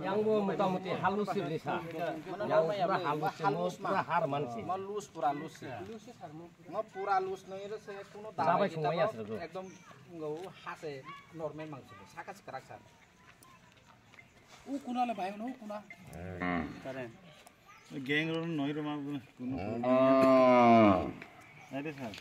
yang motamoti halus sih desa, yang pura halus pura har mansi, malus pura lus, mau pura lus nih itu saya kuno tahu. Sampai semuanya Ekdom nggak hase normal mangsi, sakat sekerak sar. Kuna le bayang no kuna. Karen. Geng ron noi ro mau kuna. Ada sah.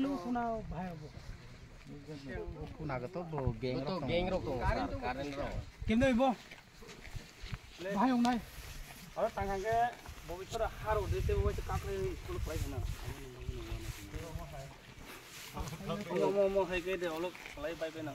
Lu kuna bayang. Kuna gato bo geng ro ko karen ro. Kim doi bo. Bayang nai. Aur tangang ke bo bicara haru dete bo kakre skul price na. Mau hai ke de olok lai bai pe na.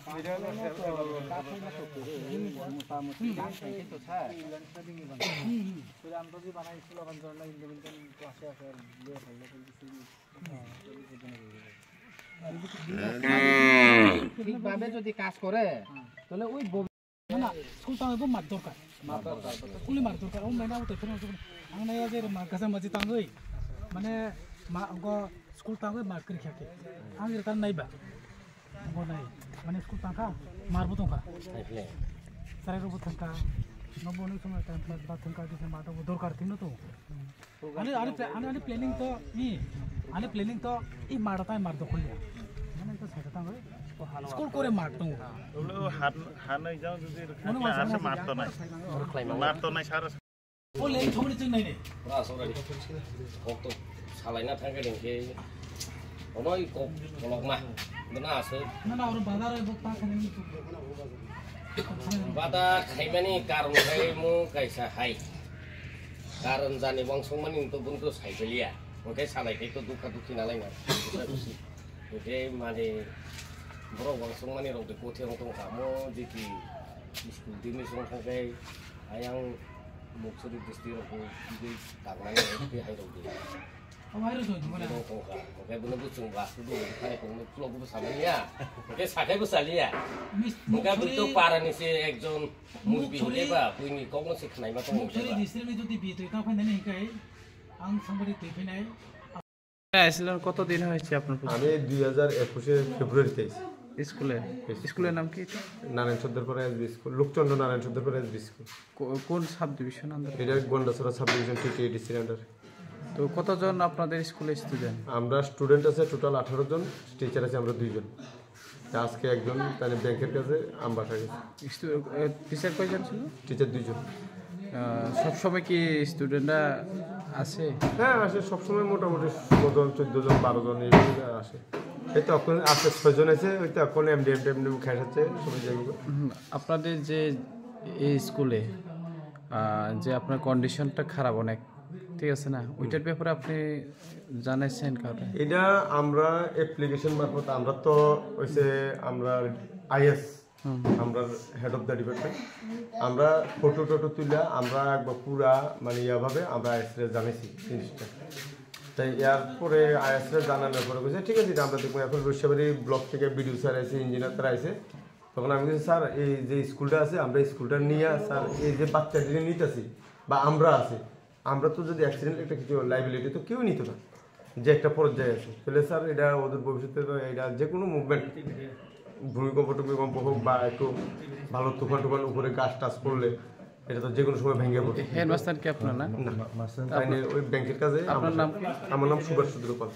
ঠিকভাবে যদি কাজ করে তাহলে ওই না school তাঙ্গো মার দরকার স্কুলে মার দরকার ও মেনা তো ফেরো আংনা যে মার্কাসা মাঝি তাঙ্গই মানে মা গো স্কুল তাঙ্গো মার করে খাকে আংের কান নাইবা গো নাই মানে স্কুল তাঙ্গা মারবো তোঙ্কা সারে রব থাকা নবনি সময় টাইম প্লাস বা থাকা দিছে মাটা দরকার थिनो তো আনে প্ল্যানিং তো আনে প্ল্যানিং তো ই মারতাই মার দো কইয়া মানে তো সাইডা তাঙ্গই স্কুল করে মারতো ওগুলো হানাই যাও যদি আসে মারতো নাই সারা ও লেই থমনি চিং নাই নে সরারি কত সালাইনা থাকে দেंखे ওই কক লক মা না আছে না ওর বাজার এ বক্তা খানি বাদা খাইমানি কারণ খাই মু কাইসা হাই কারণ জানি বংশমানি তো বন্ধু সাইকেলিয়া ওকে সালাইকে তো দুঃখ দুঃখী নালাই না ওকে মানে বড় বংশমানি রতে কোথে রতে কামো যেকি স্কুল দিমি সং থাকাই আয়াং মুকসুরি ডিস্ট্রিক্টরखौ बिदि दागनानै बे हाइरौदि আমারও তো মানে ओके बुनो बुचुं बासु दो खायखौ फ्लगबो सालिया ओके साखायबो सालिया ओके बुतो पारानि से एकजन मुभि हेबा बुइनि कौनो से खनायबा तो मुकसुरि डिस्ट्रिक्टनि যদি বিয়ে তা ফাইনানি হিকাই আং সামবারি তৈ ফাইনাই আসলেন কতদিন হয়েছে আপনার? আমি 2021 এর ফেব্রুয়ারিতে স্কুলে স্কুলের নাম কি? Narayan Sardarpara SB school, Lokchandra Narayan Sardarpara SB school. কোন সাব ডিভিশন আন্ডার? এটা Gandacherra sub division TTADC under. তো কতজন আপনাদের স্কুলে স্টুডেন্ট? আমরা স্টুডেন্ট আছে টোটাল 18 জন, টিচার আছে আমরা 2 জন। আজকে একজন তাহলে ব্যাংকের কাছে আমবাসা গেছে। টিচার কয়জন ছিল? টিচার 2 জন। সব সময় কি স্টুডেন্টরা আসে? হ্যাঁ আসে, সবসময় মোটামুটি 16 জন 14 জন 12 জন এইভাবে আসে। এই তো এখন আজকে 6 জন আছে, ওই তো এখন এমডি খাইছে সবাই যাইব। আপনাদের যে এই স্কুলে যে আপনার কন্ডিশনটা খারাপ অনেক, ঠিক আছে না, ওইটার ব্যাপারে আপনি জানাইছেন কাউকে? এটা আমরা অ্যাপ্লিকেশন মারফত আমরা তো হইছে আমরা আইএস আমরা হেড অফ দ্য ডিপার্টমেন্ট আমরা ফটো টটো তুলে আমরা একবার পুরা মানে ইয়াভাবে আমরা আইএসরে জানাইছি জিনিসটা। তাই এরপরে আইএসরে জানানোর পরে বলছে ঠিক আছে আমরা দেখবো। এখন রুশাবাড়ি ব্লক থেকে বিডিও স্যার আছে, ইঞ্জিনিয়ার তারা আছে। তখন আমি বলছি স্যার এই যে স্কুলটা আছে আমরা স্কুলটা নিয়ে স্যার এই যে বাচ্চাদের নিতেছি বা আমরা আছি, আমরা তো যদি অ্যাক্সিডেন্ট একটা কিছু লাইবিলিটি তো কেউ নিত না, যে একটা পর্যায়ে আছে। তাহলে স্যার এটা ওদের ভবিষ্যতে এটা যে কোনো মুভমেন্ট ভূমিকম্প টুমিকম্প হোক বা একটু ভালো তুফান টুফান উপরে গাছ টাছ পড়লে এটা তো যে কোনো সময় ভেঙে পড়ে। হেডমাস্টার কি আপনার? না, ওই ব্যাংকের কাজে। আপনার নাম কি? আমার নাম সুভাষ চন্দ্র পাল।